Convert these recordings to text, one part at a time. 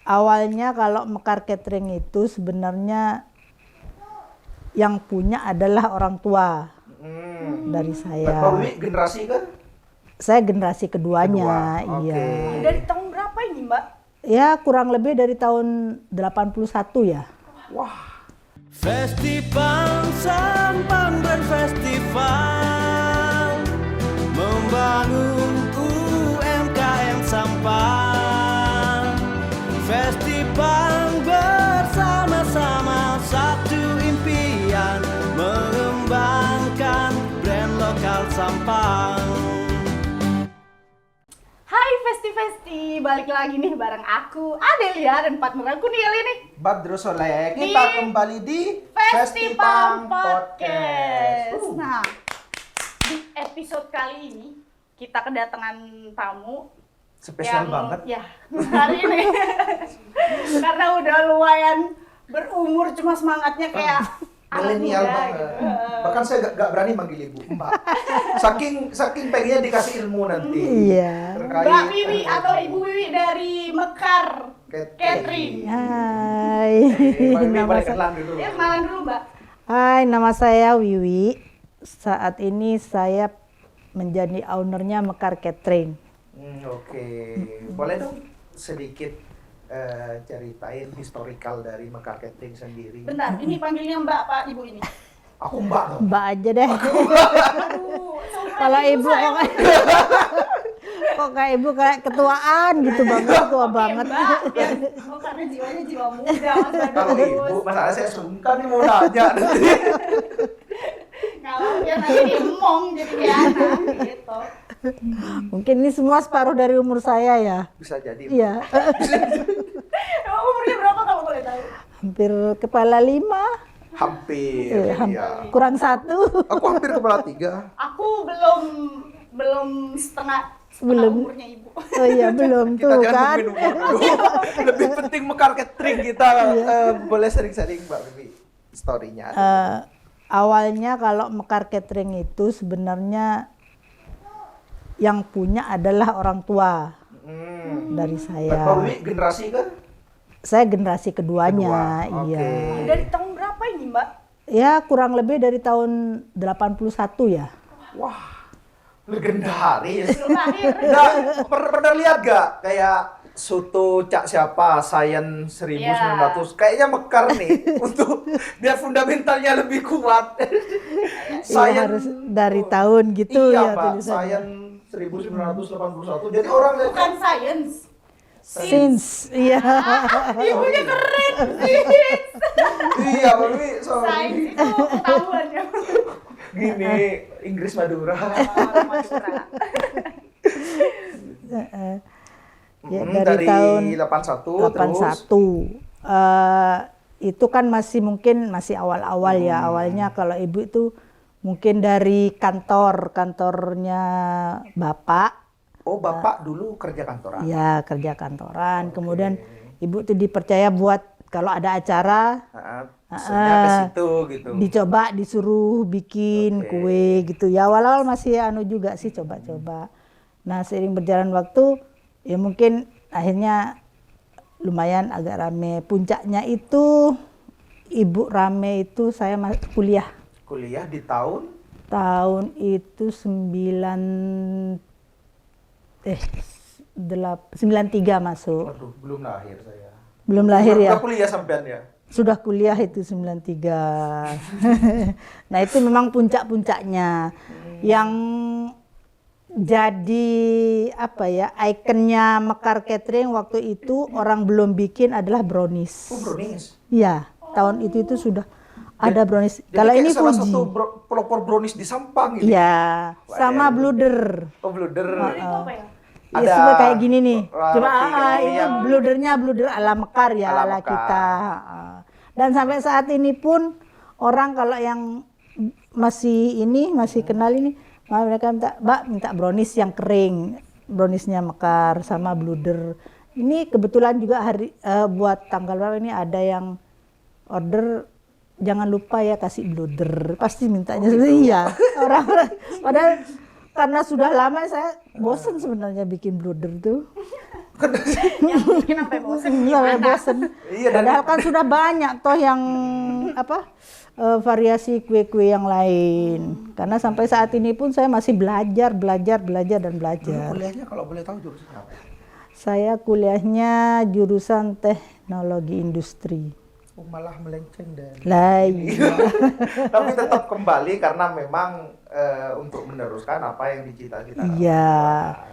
Awalnya kalau Mekar Catering itu sebenarnya yang punya adalah orang tua dari saya. Mbak Wiwi generasi kan? Saya generasi keduanya, Kedua, iya. oke. Dari tahun berapa ini, Mbak? Ya kurang lebih dari tahun 81 ya. Wah, Festival Sampang berfestival membangun UMKM Sampang. Festival bersama-sama satu impian mengembangkan brand lokal Sampang. Hai Festi-Festi, balik lagi nih bareng aku Adelia dan partner aku nih kali ini Badrus Soleh. Di Kita kembali di Festipang Podcast. Nah, di episode kali ini kita kedatangan tamu Spesial yang, banget. ya, hari ini karena udah lumayan berumur, cuma semangatnya kayak anak Milenial muda banget. gitu. Bahkan saya gak berani manggil ibu, Mbak. Saking pengennya dikasih ilmu nanti. Iya. Mbak Wiwi atau Ibu Wiwi dari Mekar Catering. Hai. Mbak Wiwi Nama boleh saya, kenalan dulu. Ya, kenalan dulu, Mbak. Hai, nama saya Wiwi. Saat ini saya menjadi ownernya Mekar Catering. Oke. Boleh dong sedikit ceritain historical dari Mekar Catering sendiri. Bentar, ini panggilnya Mbak apa Ibu ini? Aku Mbak dong. Mbak aja deh. Aduh, Kalau ibu kok kayak ibu kayak ketuaan gitu banget, tua banget. Mbak, biar karena jiwanya jiwa muda, Mas Kalau Badrus. ibu, masalahnya saya sungkan nih mau nanya nanti. Kalau dia nanti diemong jadi kayak anak gitu. Mungkin ini semua separuh dari umur saya ya. Bisa jadi. Iya. Emang umurnya berapa kalau boleh tahu? Hampir kepala 5. Hampir. Iya. Kurang 1. Aku hampir kepala 3. Aku belum setengah Belum. umurnya Ibu. Oh iya, belum Kita tuh jangan kan. ngomongin umur dulu. Lebih penting Mekar Catering kita. Boleh sering-sering Mbak Bibi story-nya. Awalnya kalau Mekar Catering itu sebenarnya yang punya adalah orang tua dari Mbak saya. Wiwi generasi kan? Saya generasi keduanya, Kedua, iya. oke. Dari tahun berapa ini, Mbak? Ya kurang lebih dari tahun 81 ya. Wah, legendaris. Belum lahir. Nggak, pernah lihat gak kayak soto Cak siapa, Sayan 1900, kayaknya Mekar nih untuk biar fundamentalnya lebih kuat. Iya, harus dari tahun gitu iya, ya Pak, tulisannya. Sayan 1981. Jadi orang lihat Bukan science. Since, iya. Ibunya keren. iya, Pak Wiwi, sorry. Science itu ketahuan ya. Gini, Inggris Madura. Ya, Dari tahun 81 terus. 81. Itu kan masih mungkin masih awal-awal ya. Awalnya kalau ibu itu mungkin dari kantornya bapak. Oh, Bapak dulu kerja kantoran. Ya, kerja kantoran. Kemudian ibu itu dipercaya buat kalau ada acara Maksudnya ke situ gitu. dicoba, disuruh bikin kue gitu. Ya awal-awal masih juga sih coba-coba. Nah, seiring berjalan waktu ya mungkin akhirnya lumayan agak rame. Puncaknya itu ibu rame itu saya kuliah. Kuliah di tahun Itu 93 masuk. Waduh, belum lahir saya. Belum lahir ya? Udah kuliah sampean ya? Sudah kuliah itu 93. Nah, itu memang puncak-puncaknya. Yang jadi apa ya, ikonnya Mekar Catering waktu itu orang belum bikin adalah brownies. Oh, brownies. Iya, tahun itu sudah ada brownies. Kalau kayak ini salah Fuji. satu pelopor brownies di Sampang gitu. Iya, sama bluder. Oh, bluder. Itu apa ya? Ya Ada seperti kayak gini nih. Cuma roti kayak gini itu yang- bluder ala Mekar ya, Ala ala Mekar. kita. Dan sampai saat ini pun orang kalau yang masih kenal ini, mereka minta brownies yang kering, browniesnya Mekar sama bluder. Ini kebetulan juga buat tanggal berapa ini ada yang order, jangan lupa ya kasih bluder, pasti mintanya iya orang-orang. Padahal karena sudah lama saya bosan sebenarnya bikin bluder tuh. Yang bikin sampai bosen Iya, gimana? bosen. Iya, dan Padahal kan sudah banyak toh yang variasi kue-kue yang lain. Karena sampai saat ini pun saya masih belajar dan dulu belajar. kuliahnya kalau boleh tahu jurusan apa? Saya kuliahnya jurusan teknologi industri. Oh, malah melenceng dari. Lah iya. Tapi tetap kembali karena memang untuk meneruskan apa yang dicita-citakan. Iya.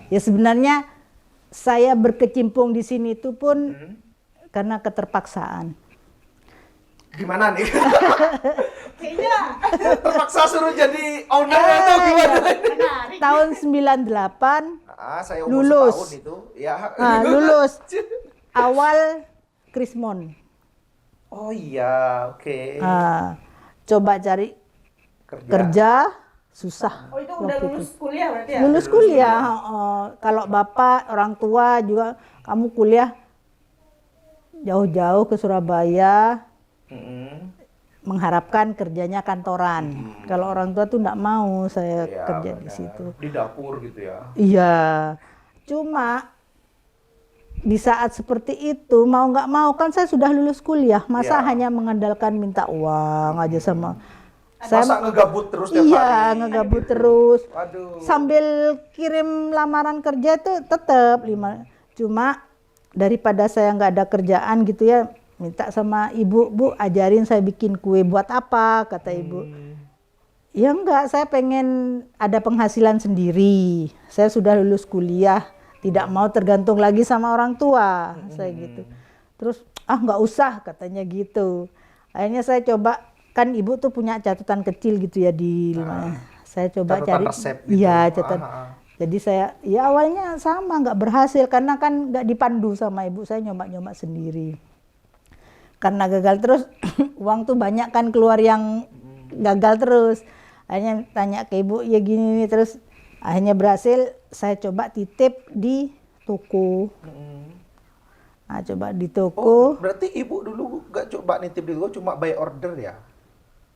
Ya sebenarnya saya berkecimpung di sini itu pun karena keterpaksaan. Gimana nih? Kayaknya Terpaksa suruh jadi owner atau gimana? menarik. Tahun 98 Saya umur Lulus. setahun itu. Ya. lulus awal Krismon. Oh iya, oke. Coba cari kerja susah. Oh itu udah lulus kuliah berarti ya? Lulus kuliah. Kalau bapak orang tua juga kamu kuliah jauh-jauh ke Surabaya Mm-mm. mengharapkan kerjanya kantoran. Kalau orang tua tuh enggak mau saya Ya, kerja di benar. situ. Di dapur gitu ya. Iya, cuma di saat seperti itu mau nggak mau kan saya sudah lulus kuliah, masa Iya. hanya mengandalkan minta uang aja sama Masa ngegabut terus tiap iya hari? ngegabut terus Waduh. sambil kirim lamaran kerja itu tetap cuma daripada saya nggak ada kerjaan gitu ya minta sama ibu, Bu ajarin saya bikin kue buat apa kata ibu. Ya enggak, saya pengen ada penghasilan sendiri. Saya sudah lulus kuliah, tidak mau tergantung lagi sama orang tua, saya gitu. Terus nggak usah katanya gitu. Akhirnya saya coba, kan ibu tuh punya catatan kecil gitu ya di rumah. Saya coba Catatan cari. resep gitu. Iya, catatan. Jadi saya ya awalnya sama nggak berhasil karena kan nggak dipandu sama ibu, saya nyoba-nyoba sendiri. Karena gagal terus uang tuh banyak kan keluar yang gagal terus. Akhirnya tanya ke ibu ya gini nih terus akhirnya berhasil saya coba titip di toko. Nah, coba di Oh, toko. berarti ibu dulu nggak coba nitip di toko, cuma by order ya?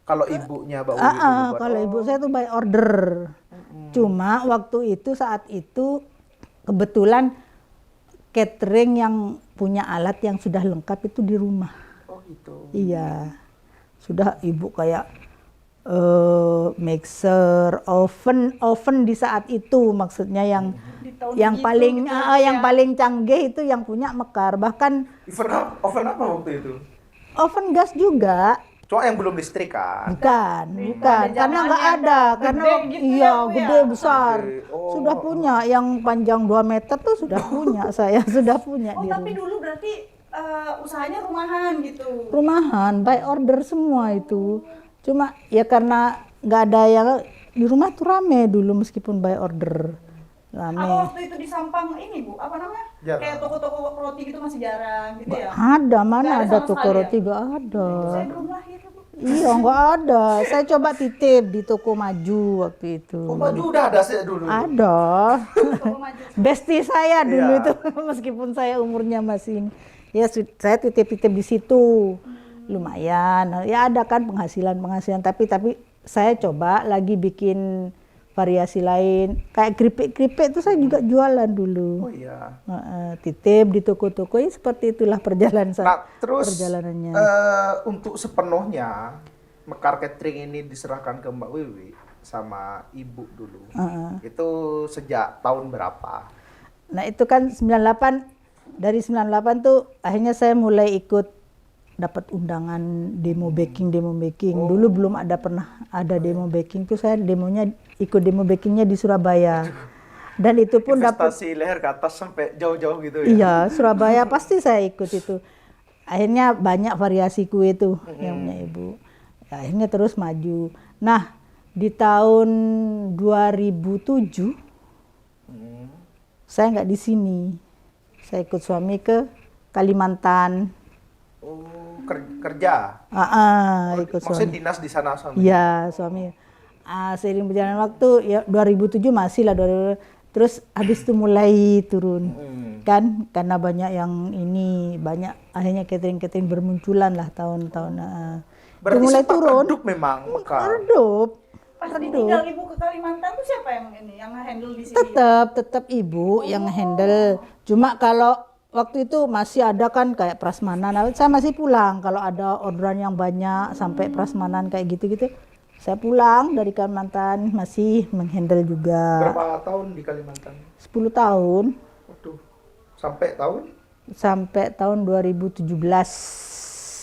Kalau ibunya Mbak Wiwi dulu buat- Kalau ibu saya tuh by order. Cuma waktu itu saat itu kebetulan catering yang punya alat yang sudah lengkap itu di rumah. Oh gitu. Iya. Sudah ibu kayak mixer, oven di saat itu maksudnya yang Di tahun yang segitu paling gitu yang ya. paling canggih itu yang punya Mekar. Bahkan Oven apa waktu itu? oven gas juga. Cuma yang belum listrik kan? Bukan, pada karena nggak zamannya ada, karena gede gitu iya ya, Bu, ya? gede besar, Gede. Oh. sudah punya yang panjang 2 meter tuh sudah punya saya sudah punya Oh di tapi rumah. dulu berarti usahanya rumahan gitu. Rumahan, by order semua itu, cuma ya karena nggak ada yang di rumah tuh rame dulu meskipun by order rame. Apa waktu itu di Sampang ini Bu, apa namanya? Jarang. Kayak toko-toko roti gitu masih jarang gitu ya? Ada mana Nggak ada ada sama toko sekali ya? roti gak ada. Saya belum lahir Bu. Iya nggak ada. Saya coba titip di toko maju waktu itu. Oh, baju udah ada sih dulu. Ada. Toko maju. Bestie saya dulu Iya. itu meskipun saya umurnya masih ini. Ya saya titip-titip di situ. Lumayan. Ya ada kan penghasilan tapi saya coba lagi bikin variasi lain. Kayak keripik-keripik itu saya juga jualan dulu. Oh iya. Titip di toko-toko ya seperti itulah perjalanan saya. Nah, terus perjalanannya. untuk sepenuhnya Mekar Catering ini diserahkan ke Mbak Wiwi sama ibu dulu. Itu sejak tahun berapa? Nah itu kan 98, dari 98 tuh akhirnya saya mulai ikut dapat undangan demo baking. Dulu belum pernah ada demo baking tuh saya ikut demo bakingnya di Surabaya. Dan itu pun dapat Investasi leher ke atas sampai jauh-jauh gitu ya? iya Surabaya pasti saya ikut itu. Akhirnya banyak variasi kue tuh yang punya ibu. Akhirnya terus maju. Nah di tahun 2007 saya nggak di sini. Saya ikut suami ke Kalimantan. Oh, kerja? Ikut Maksudnya suami. dinas di sana suami? Iya, suami. Seiring berjalan waktu, ya 2007 masih lah. Terus habis itu mulai turun. Kan, karena banyak yang ini, banyak akhirnya catering-catering bermunculan lah tahun-tahun. Itu Berarti mulai sempat turun. redup memang Mekar? Redup. Pas Aduh. ditinggal ibu ke Kalimantan tuh siapa yang handle di sini? Tetap ibu yang handle. Cuma kalau waktu itu masih ada kan kayak prasmanan, saya masih pulang kalau ada orderan yang banyak sampai prasmanan kayak gitu-gitu. Saya pulang dari Kalimantan masih menghandle juga. Berapa tahun di Kalimantan? 10 tahun Waduh. Sampai tahun 2017.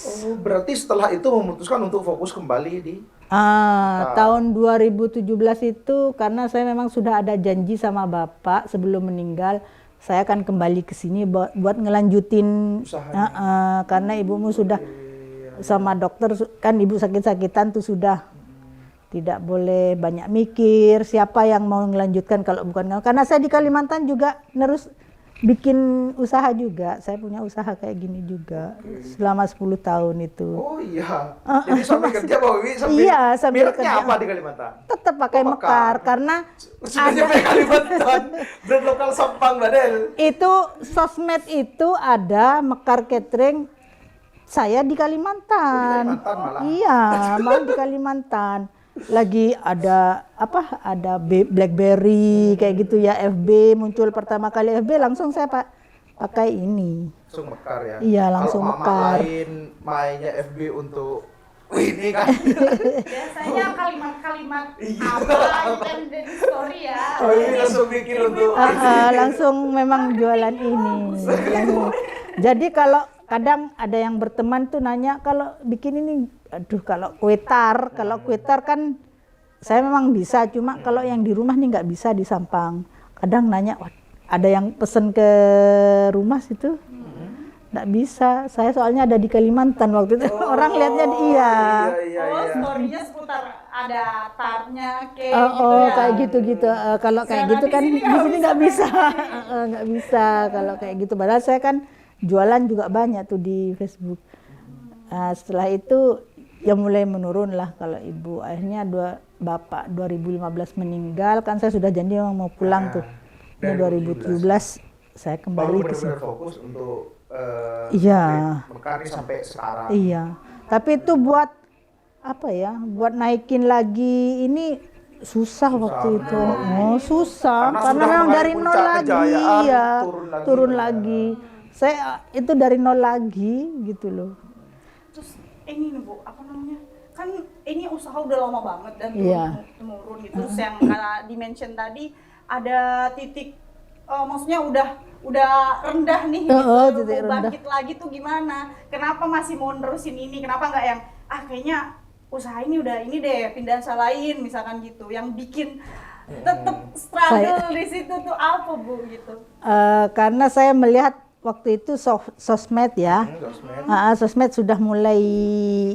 Oh, berarti setelah itu memutuskan untuk fokus kembali di Tahun 2017 itu karena saya memang sudah ada janji sama bapak sebelum meninggal saya akan kembali ke sini buat ngelanjutin karena ibumu sudah sama dokter kan ibu sakit-sakitan tuh sudah tidak boleh banyak mikir siapa yang mau ngelanjutkan kalau bukan kamu karena saya di Kalimantan juga terus bikin usaha juga, saya punya usaha kayak gini juga selama 10 tahun itu. Oh iya, jadi sambil kerja Mbak Wiwi sambil, sambil mereknya kerja. apa di Kalimantan? Tetap pakai mekar karena Sebenarnya pakai Kalimantan, brand lokal Sampang Badel. itu sosmed itu ada mekar catering saya di Kalimantan. Oh, di Kalimantan malah. Iya, malah di Kalimantan. Lagi ada ada BlackBerry kayak gitu ya FB muncul pertama kali FB langsung saya pakai ini. Langsung mekar ya. Iya, langsung kalau mekar. Lain mainnya FB untuk ini kan. Biasanya kalimat-kalimat apa yang jadi story ya. Oh ini langsung bikin untuk Langsung memang jualan ini. Jadi kalau kadang ada yang berteman tuh nanya kalau bikin ini, aduh kalau kue tar kan saya memang bisa, cuma kalau yang di rumah nih nggak bisa di Sampang. Kadang nanya, wah, ada yang pesen ke rumah situ, nggak bisa. Saya soalnya ada di Kalimantan waktu itu. Orang lihatnya iya. Story-nya seputar ada tartnya kayak Kayak gitu-gitu. Kalau kayak Sedangkan gitu kan di di sini nggak sini nggak bisa, nggak bisa kalau kayak gitu. Padahal saya kan jualan juga banyak tuh di Facebook. Setelah itu ya mulai menurun lah kalau ibu. Akhirnya bapak 2015 meninggal kan saya sudah janji mau pulang tuh. Ini 2017 saya kembali ke sini. benar-benar fokus untuk Iya. mekar ini sampai sekarang. Iya. Tapi itu buat apa ya? Buat naikin lagi ini susah waktu itu. Susah karena sudah memang mengalami dari nol puncak lagi kejayaan, ya. turun Turun lagi. lagi. Saya itu dari nol lagi gitu loh. Terus ini nih Bu, apa namanya? Kan ini usaha udah lama banget dan Iya. turun gitu. Terus yang di-mention tadi ada titik maksudnya udah rendah nih gitu. Titik Mau rendah. bangkit lagi tuh gimana? Kenapa masih mau nerusin ini? Kenapa nggak yang kayaknya usaha ini udah ini deh pindah usaha lain misalkan gitu. Yang bikin tetap struggle di situ tuh apa Bu gitu? Karena saya melihat waktu itu sosmed ya. Sosmed sudah mulai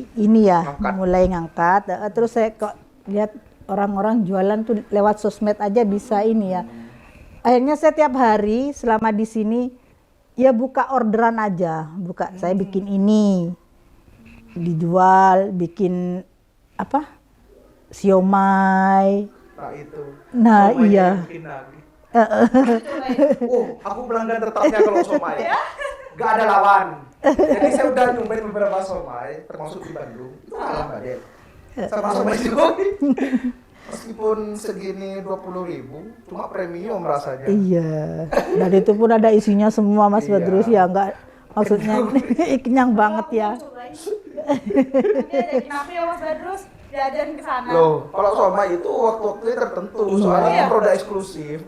ini ya, mulai ngangkat. Terus saya kok lihat orang-orang jualan tuh lewat sosmed aja bisa ini ya. Akhirnya saya tiap hari selama di sini ya buka orderan aja, saya bikin ini dijual, bikin siomay. Nah iya. Aku pelanggan tetapnya kalau somai. Gak ada lawan. Jadi saya udah nyobain beberapa somai, termasuk di Bandung. Itu kalah Mbak Del. Sama somai juga. Meskipun segini 20.000, cuma premium rasanya. Iya. Dan itu pun ada isinya semua Mas Badrus ya, enggak maksudnya kenyang banget ya. Nanti ada kenapa ya Mas Badrus jajan ke sana. Loh, kalau somai itu waktu-waktunya tertentu, soalnya produk eksklusif.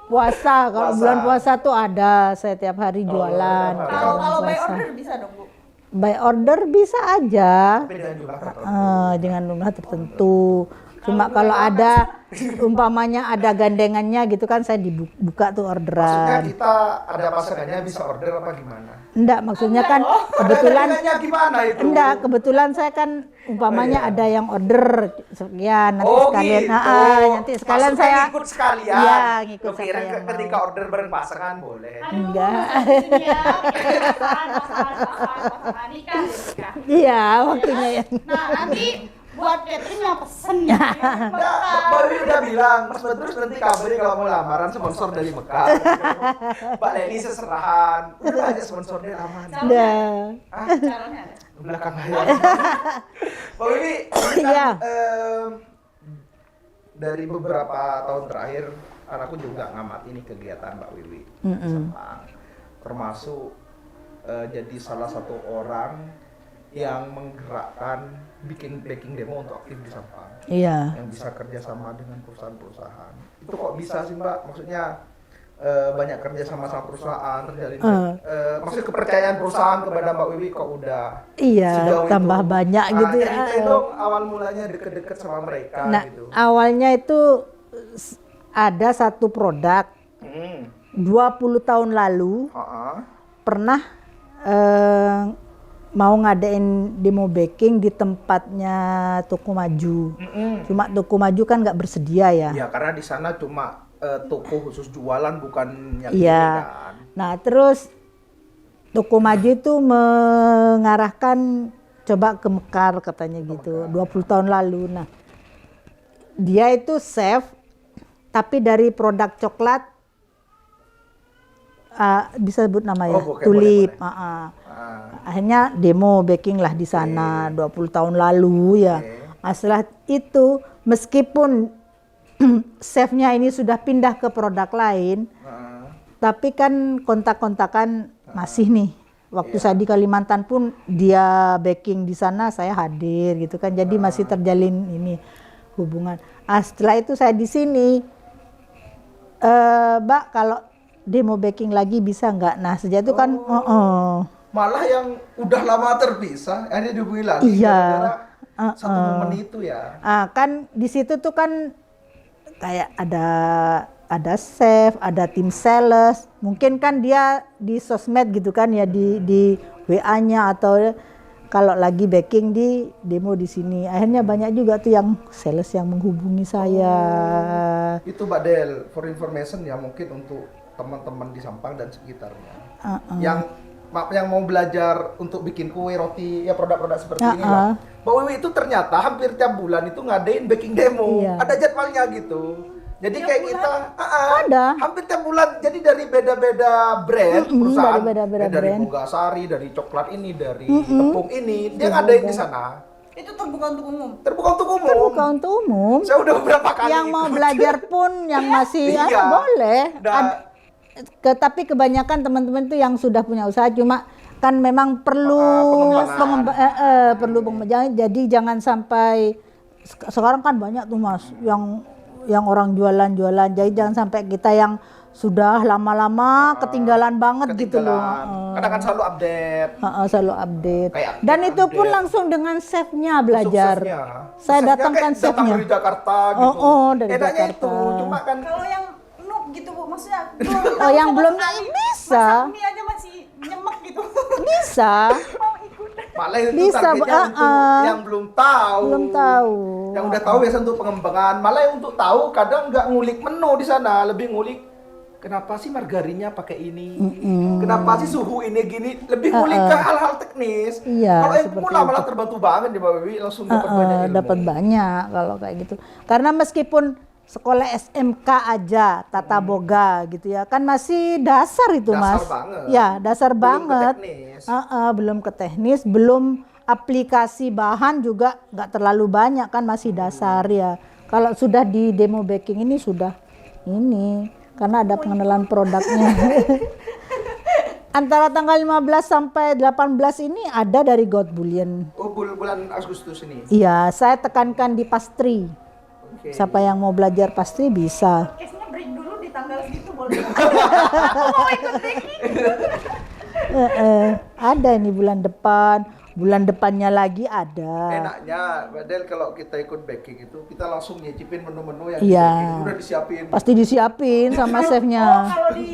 Puasa, kalau bulan puasa tuh ada, saya tiap hari jualan. Kalau by order bisa dong Bu? By order bisa aja, Tapi dengan jumlah tertentu. dengan jumlah tertentu. Cuma kalau ada umpamanya ada gandengannya gitu kan saya dibuka tuh Maksudnya orderan. kita ada pasangannya bisa order apa gimana? Enggak, maksudnya kan kebetulan Ada gimana itu? enggak, kebetulan saya kan umpamanya ada yang order sekian nanti Oh sekalian gitu. nanti sekalian Maksudnya saya ngikut sekalian. Iya, ngikut Kira siapa yang ketika order bareng pasangan boleh. enggak. Pasangan nikah. Iya, waktunya ya. Nah nanti buat catering yang pesen. Enggak, Mbak Wiwi udah bilang, Mas Badrus nanti kabarin kalau mau lamaran sponsor dari Mekah. Mbak Leni seserahan. Udah banyak sponsornya aman. Udah. Calonnya ada. Belakang layar. Mbak Wiwi, ini kan, Iya. dari beberapa tahun terakhir anakku juga ngamati ini kegiatan Mbak Wiwi di Sampang. Termasuk jadi salah satu orang yang menggerakkan bikin baking demo untuk aktif di Sampang. Iya. Yang bisa kerjasama dengan perusahaan-perusahaan. Itu kok bisa sih Mbak? Maksudnya banyak kerja sama perusahaan terjalin. Maksudnya kepercayaan perusahaan kepada Mbak Wiwi kok udah Iya, sejauh tambah itu. banyak gitu ya. Ceritain dong awal mulanya deket-deket sama mereka Nah, gitu. awalnya itu ada satu produk 20 tahun lalu pernah mau ngadain demo baking di tempatnya Toko Maju. Cuma Toko Maju kan nggak bersedia ya. Ya karena di sana cuma toko khusus jualan bukan yang Iya. ini kan. Nah, terus Toko Maju itu mengarahkan coba ke Mekar katanya gitu, 20 tahun lalu. Nah, dia itu chef tapi dari produk coklat bisa sebut nama ya, boleh, Tulip. boleh. Akhirnya demo baking lah di sana 20 tahun lalu ya. Setelah itu meskipun chefnya ini sudah pindah ke produk lain, tapi kan kontak-kontakan masih nih. Waktu saya di Kalimantan pun dia baking di sana, saya hadir gitu kan. Jadi masih terjalin ini hubungan. Setelah itu saya di sini, Mbak kalau demo baking lagi bisa nggak? Nah sejak itu kan, Malah yang udah lama terpisah, akhirnya dihubungi lagi. Iya. Gara-gara satu momen itu ya. Kan di situ tuh kan kayak ada chef, ada tim sales. Mungkin kan dia di sosmed gitu kan ya, di WA-nya atau kalau lagi baking di demo di sini. Akhirnya banyak juga tuh yang sales yang menghubungi saya. Itu Mbak Del, for information ya mungkin untuk teman-teman di Sampang dan sekitarnya. Yang mau belajar untuk bikin kue, roti, ya produk-produk seperti ini Mbak Wiwi itu ternyata hampir tiap bulan itu ngadain baking demo. Iya. Ada jadwalnya gitu. Jadi Tiap kayak bulan? kita Ada. hampir tiap bulan. Jadi dari beda-beda brand perusahaan, dari beda-beda dari brand. Bogasari, dari coklat ini, dari tepung ini, dia ngadain di sana. Itu terbuka untuk umum. Terbuka untuk umum. Terbuka untuk umum. Saya udah beberapa kali Yang mau ikut. belajar pun yang masih Iya. boleh. Dan- Tapi kebanyakan teman-teman itu yang sudah punya usaha, cuma kan memang perlu pengembangan. perlu pengembangan. Jadi jangan sampai sekarang kan banyak tuh Mas yang orang jualan-jualan. Jadi jangan sampai kita yang sudah lama-lama ketinggalan banget gitu loh. Karena kan selalu update. Selalu update. Kayak Dan itu pun update. langsung dengan chefnya belajar. Suksesnya. Saya Suksesnya datangkan kayak datang chefnya. dari Jakarta gitu. Dari Enaknya Jakarta. itu, cuma kan Kalau yang noob gitu Bu, maksudnya Oh, yang belum sekali, bisa. masak mie aja masih nyemek gitu. Bisa. Mau ikut. malah itu Bisa, targetnya untuk yang belum tahu. Belum tahu. Yang udah tahu biasa untuk pengembangan. Malah yang untuk tahu kadang nggak ngulik menu di sana, lebih ngulik kenapa sih margarinnya pakai ini? Kenapa sih suhu ini gini? Lebih ngulik ke hal-hal teknis. Iya, Kalau yang seperti pemula malah terbantu banget ya Mbak Wiwi, langsung dapat banyak ilmu. Dapat banyak kalau kayak gitu. Karena meskipun sekolah SMK aja tata boga gitu ya, kan masih dasar itu Dasar Mas. banget. Ya, dasar Belum ke banget. teknis. Belum ke teknis, belum aplikasi bahan juga nggak terlalu banyak kan, masih dasar ya. Kalau sudah di demo baking ini sudah ini karena ada pengenalan produknya. Antara tanggal 15 sampai 18 ini ada dari God Bullion. Oh, bulan Agustus ini. Iya, saya tekankan di pastry. Oke. Siapa yang mau belajar pastry bisa. Case-nya break dulu di tanggal segitu boleh. Aku mau ikut baking. Ada ini bulan depan, bulan depannya lagi ada. Enaknya, Badel kalau kita ikut baking itu kita langsung nyicipin menu-menu yang Iya. di baking, udah disiapin. Pasti disiapin sama chefnya. Kalau di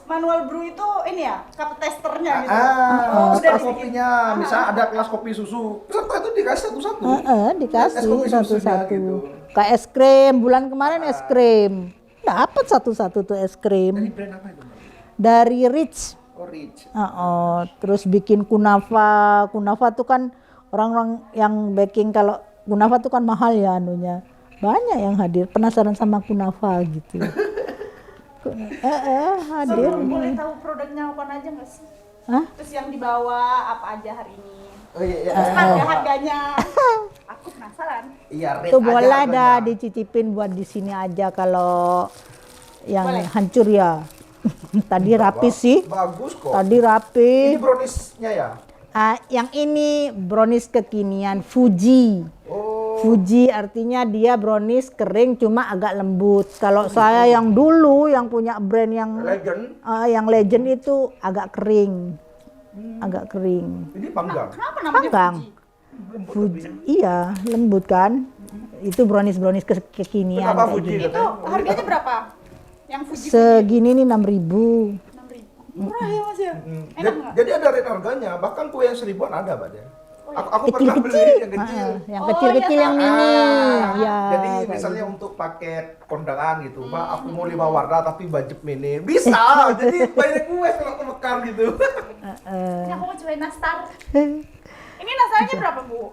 manual brew itu ini ya, cup testernya gitu. Kelas udah kopinya, misalnya ada kelas kopi susu, peserta itu dikasih satu-satu. Es Dikasih kopi susunya satu-satu. gitu. Kayak es krim, bulan kemarin es krim. Dapat satu-satu tuh es Dari krim. brand apa itu? Mbak? Dari Rich. Oh, Rich. Terus bikin kunafa. Kunafa tuh kan orang-orang yang baking, kalau kunafa tuh kan mahal ya anunya. Banyak yang hadir, penasaran sama kunafa gitu. Hadir. Boleh tahu produknya apa aja nggak sih? Hah? Terus yang dibawa apa aja hari ini? Oh iya, iya. Harganya. Aku penasaran. Iya, rate Itu aja boleh harganya. dah dicicipin buat di sini aja kalau yang Boleh. hancur ya. Tadi rapi sih. Bagus kok. Tadi rapi. Ini brownies-nya ya? Yang ini brownies kekinian Fuji. Oh. Fuji artinya dia brownies kering cuma agak lembut. Kalau saya yang dulu yang punya brand yang legend itu agak kering. Agak kering. Ini panggang. Kenapa namanya Panggang. Fuji? Fuji. Iya, lembut kan? Itu brownies kekinian Kenapa kayak Fuji? gini. Itu harganya berapa? Yang Fuji Segini nih 6.000. 6.000. Murah ya Mas ya? Enak nggak? Jadi ada rate harganya, bahkan kue yang 1000-an ada, Mbak Dia. Aku pernah beli Kecil-kecil. yang kecil. Yang Oh, kecil-kecil iya, yang sama. mini. Ya. Jadi kayak misalnya gitu. untuk paket kondangan gitu, Mbak, aku mau 5 warna tapi budget mini. Bisa. Jadi banyak kue kalau ke Mekar gitu. Ini aku mau cobain nastar. Ini nastarnya berapa Bu?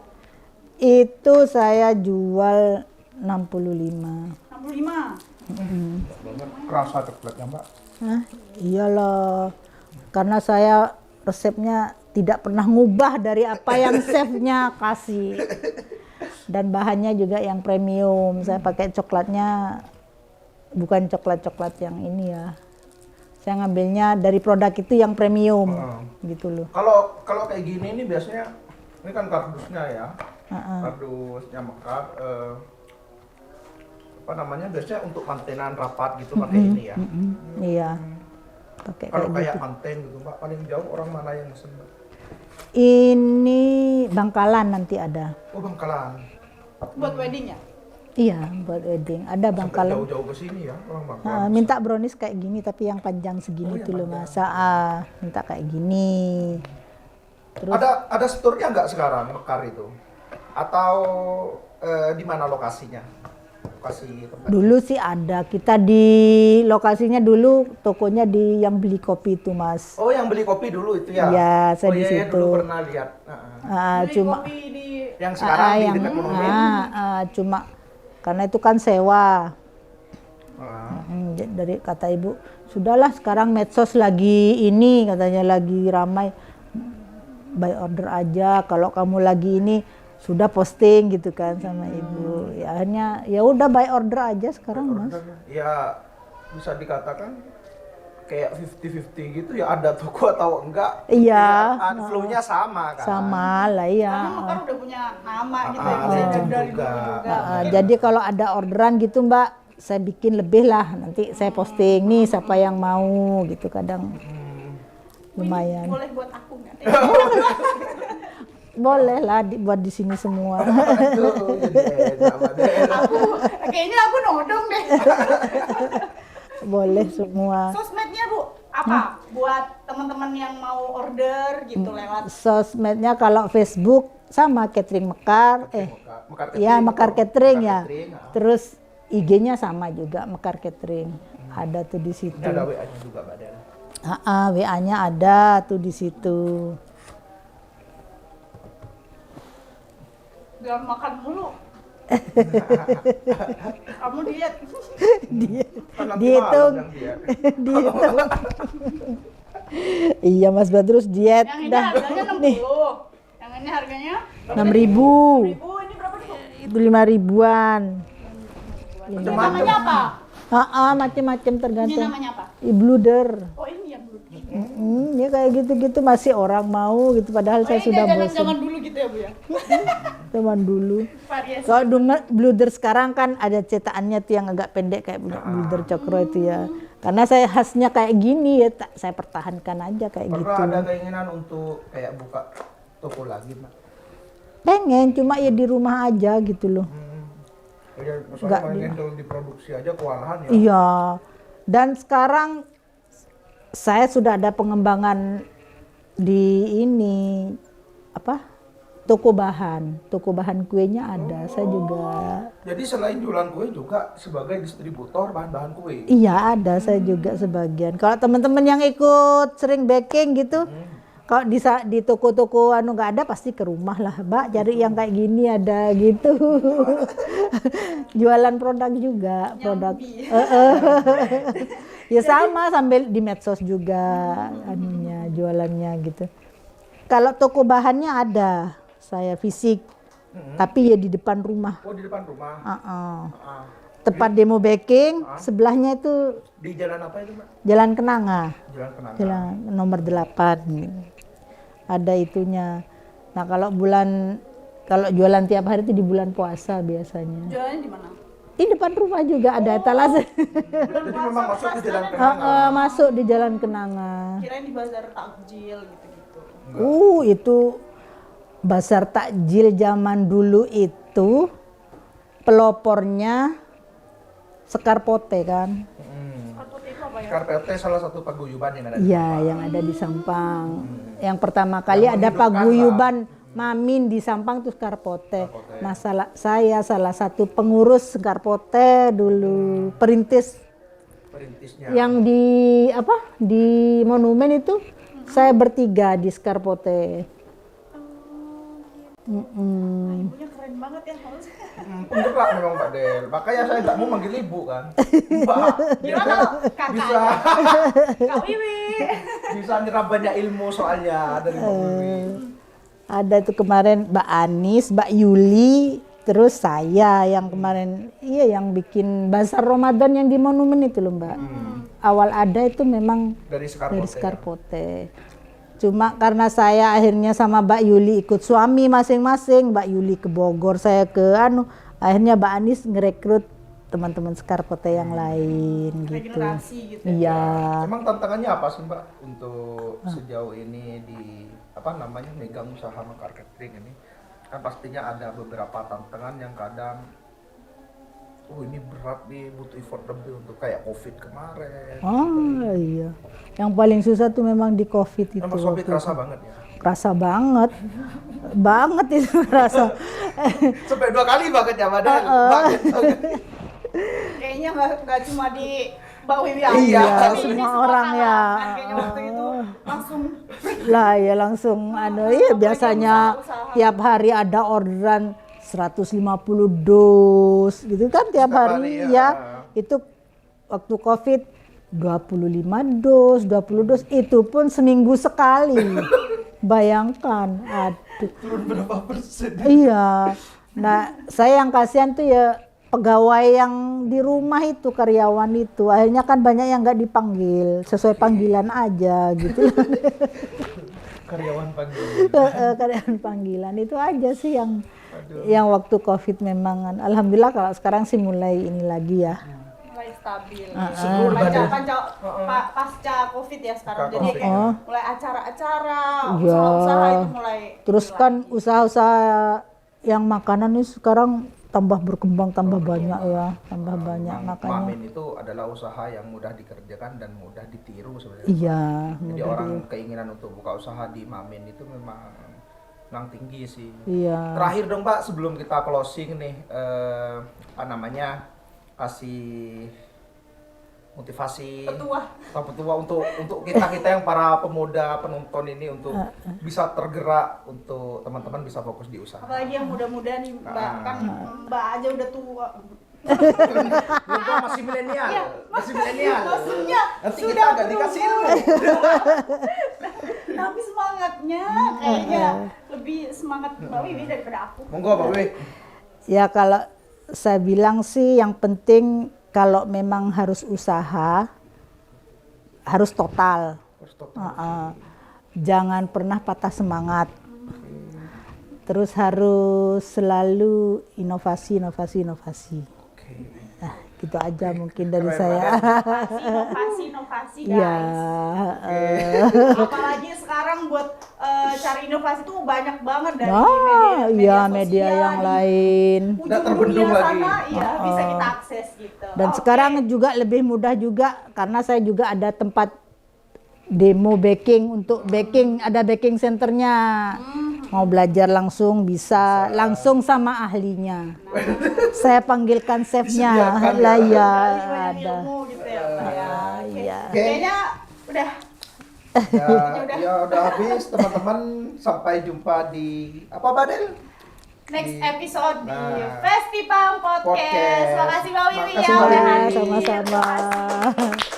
Itu saya jual 65. 65. Kerasa coklatnya, Mbak. Hah? Iyalah. Karena saya resepnya tidak pernah ngubah dari apa yang chefnya kasih. Dan bahannya juga yang premium. Saya pakai coklatnya bukan coklat-coklat yang ini ya. Saya ngambilnya dari produk itu yang premium gitu loh. Kalau kayak gini ini biasanya ini kan kardusnya ya. Kardusnya Mekar apa namanya biasanya untuk mantenan rapat gitu pakai ini ya. Iya. Pakai Kalau kayak kayak gitu. manten gitu, Mbak, paling jauh orang mana yang mesen, Mbak? Ini Bangkalan nanti ada. Oh, Bangkalan. Buat wedding ya? Iya, buat wedding. Ada Sampai Bangkalan. jauh-jauh ke sini ya, orang Bangkalan. Minta brownies kayak gini tapi yang panjang segini tuh loh Mas. Minta kayak gini. Terus Ada store-nya nggak sekarang Mekar itu? Atau di mana lokasinya? Lokasi tempat. dulu sih ada. Kita di lokasinya dulu tokonya di yang beli kopi itu Mas. Oh, yang beli kopi dulu itu ya? Iya, saya oh, di iya, iya, situ. dulu pernah lihat. Beli Cuma kopi di Yang sekarang di yang dekat monumen. cuma karena itu kan sewa. Ah. Dari kata ibu, sudahlah sekarang medsos lagi ini katanya lagi ramai, by order aja. Kalau kamu lagi ini sudah posting gitu kan sama ibu. Ya akhirnya ya udah by order aja sekarang Mas. Ya bisa dikatakan kayak 50-50 gitu ya, ada toko atau enggak. Iya. Ya, flow-nya sama kan. Sama lah ya. karena Mekar udah punya nama gitu ya. legend Legend dari juga. dulu juga. Jadi kalau ada orderan gitu Mbak, saya bikin lebih lah. Nanti saya posting nih siapa yang mau gitu kadang. Lumayan. Boleh buat aku nggak? Boleh lah buat di sini semua. Aduh, jadi enak, Mbak Del. Kayaknya aku nodong deh. Boleh semua. Sosmednya Bu, apa? Buat teman-teman yang mau order gitu lewat. Sosmednya kalau Facebook sama Catering Mekar, Mekar ya Mekar Catering ya. Catering, Terus IG-nya sama juga Mekar Catering. Ada tuh di situ. Ini ada WA-nya juga, Mbak Del. WA-nya ada tuh di situ. Jangan makan mulu. Kamu diet. Kan nanti Dihitung. malam yang dia. Dihitung. Iya Mas Badrus diet Yang ini dah. harganya 60. Nih, Yang ini harganya 6.000. 6.000. Ini berapa nih Bu? Itu 5.000-an. Ini namanya apa? Macem-macem Ini tergantung. namanya apa? Bluder. Oh ini yang dulu. Ya kayak gitu-gitu masih orang mau gitu padahal saya sudah jajanan bosan. zaman dulu gitu ya Bu ya. Zaman dulu. Variasi. Kalau bluder sekarang kan ada cetakannya tuh yang agak pendek kayak bluder cokro itu ya. Karena saya khasnya kayak gini ya, saya pertahankan aja kayak Pernah gitu. ada keinginan untuk kayak buka toko lagi, Mbak? Pengen cuma ya di rumah aja gitu loh. Ya, Nggak soalnya main handle diproduksi aja kewalahan ya. Iya. Dan sekarang saya sudah ada pengembangan di ini apa? Toko bahan kuenya ada. Saya juga Jadi selain jualan kue juga sebagai distributor bahan-bahan kue. iya ada saya juga sebagian. Kalau teman-teman yang ikut sering baking gitu, kalau di toko-toko nggak ada pasti ke rumah lah, Mbak cari yang kayak gini ada gitu. Jualan produk juga, produk. Ya sama sambil di medsos juga anunya jualannya gitu. Kalau toko bahannya ada, saya fisik. Tapi ya di depan rumah. Oh, di depan rumah. Ah. Ah. Tepat demo baking, sebelahnya itu Di jalan apa itu, Mbak? Jalan Kenanga. Jalan Kenanga. Jalan nomor 8. Ada itunya. Nah, kalau jualan tiap hari itu di bulan puasa biasanya. Jualannya di mana? Di depan rumah juga ada etalase. Jadi memang masuk ke jalan Kenanga. Masuk di Jalan Kenanga. Kirain di bazar takjil gitu-gitu. Itu Pasar Takjil zaman dulu itu pelopornya Sekar Pote kan. Karpot itu apa ya? KPT salah satu paguyuban yang ada di Iya, Sampang. yang ada di Sampang. Yang pertama kali Yang ada menghidupkan paguyuban Mamin di Sampang tuh Sekar Pote. Saya salah satu pengurus Sekar Pote dulu, perintisnya. Yang di monumen itu saya bertiga di Sekar Pote. Ibunya keren banget ya. Penggerak memang Mbak Del. Makanya saya nggak mau manggil ibu kan. Mbak, Gimana lo? Kakak. bisa Kak Wiwi. bisa nyerap banyak ilmu soalnya dari Mbak Wiwi. Ada tuh kemarin Mbak Anis, Mbak Yuli, terus saya yang kemarin yang bikin bazar Ramadan yang di monumen itu loh Mbak. Awal ada itu memang Dari Sekar dari Pote, Sekar ya. Pote. Cuma karena saya akhirnya sama Mbak Yuli ikut suami masing-masing, Mbak Yuli ke Bogor, saya ke akhirnya Mbak Anis ngerekrut teman-teman Sekar Pote yang lain gitu. Regenerasi gitu. Iya. Emang tantangannya apa sih Mbak untuk sejauh ini di megang usaha mekar catering ini? Kan pastinya ada beberapa tantangan yang kadang ini berat nih, butuh effort lebih untuk kayak COVID kemarin. Oh iya. Yang paling susah tuh memang di COVID itu. Emang COVID waktu kerasa itu. banget ya? Kerasa banget. Banget itu kerasa. Sampai 2 kali banget ya Mbak Del. Banget. Kayaknya nggak cuma di Mbak Wiwi aja. Iya, tapi ini semua orang kalangan. ya. Kan kayaknya waktu itu langsung Lah ya langsung biasanya usaha-usaha. tiap hari ada orderan 150 dos gitu kan tiap Setiap hari hari, ya. ya. Itu waktu Covid 25 dos, 20 dos itu pun seminggu sekali. Bayangkan, aduh. Turun berapa persen? Iya. Nah, saya yang kasihan tuh ya pegawai yang di rumah itu, karyawan itu. Akhirnya kan banyak yang nggak dipanggil, sesuai panggilan aja gitu. Karyawan pagi. Karyawan panggilan itu aja sih yang waktu Covid memang. Alhamdulillah kalau sekarang sih mulai ini lagi ya. mulai stabil. Sebelum Pasca Covid ya sekarang. Pasca Jadi Covid. kayak mulai acara-acara, Iya. usaha-usaha itu mulai. Terus kan usaha-usaha yang makanan ini sekarang tambah berkembang, tambah banyak ya, tambah banyak makanya. Mamin itu adalah usaha yang mudah dikerjakan dan mudah ditiru sebenarnya. Iya. Jadi orang keinginan untuk buka usaha di Mamin itu memang tinggi sih. Iya. Terakhir dong Mbak, sebelum kita closing nih, kasih motivasi petua untuk kita yang para pemuda penonton ini untuk bisa tergerak, untuk teman-teman bisa fokus di usaha. Apalagi yang muda-muda nih Mbak, kan Mbak aja udah tua. Mbak masih milenial, masih milenial. Maksudnya Nanti sudah kita nggak dikasih ilmu. Tapi semangatnya kayaknya lebih semangat Mbak Wiwi daripada aku. Monggo Mbak Wiwi. Ya kalau saya bilang sih yang penting kalau memang harus usaha harus total. Jangan pernah patah semangat. Terus harus selalu inovasi. Nah, gitu aja mungkin dari saya. Inovasi guys. Ya, Apalagi sekarang buat cari inovasi tuh banyak banget dari media yang lain. Nggak terbendung lagi. Sana, iya bisa kita akses gitu. Dan Oke. sekarang juga lebih mudah juga karena saya juga ada tempat demo baking untuk baking, ada baking centernya. Mau belajar langsung bisa langsung sama ahlinya. Saya panggilkan chefnya. Disediakan Lah ya. ya Banyak ada. ilmu gitu ya Mbak ya. Oke. Iya. Kayaknya udah Ya udah habis teman-teman, sampai jumpa di apa Badel? next episode di Nah. Festival Podcast. Podcast. Makasih Mbak Wiwi Makasih, ya Mbak udah Wiwi. hadir. Sama-sama. Makasih.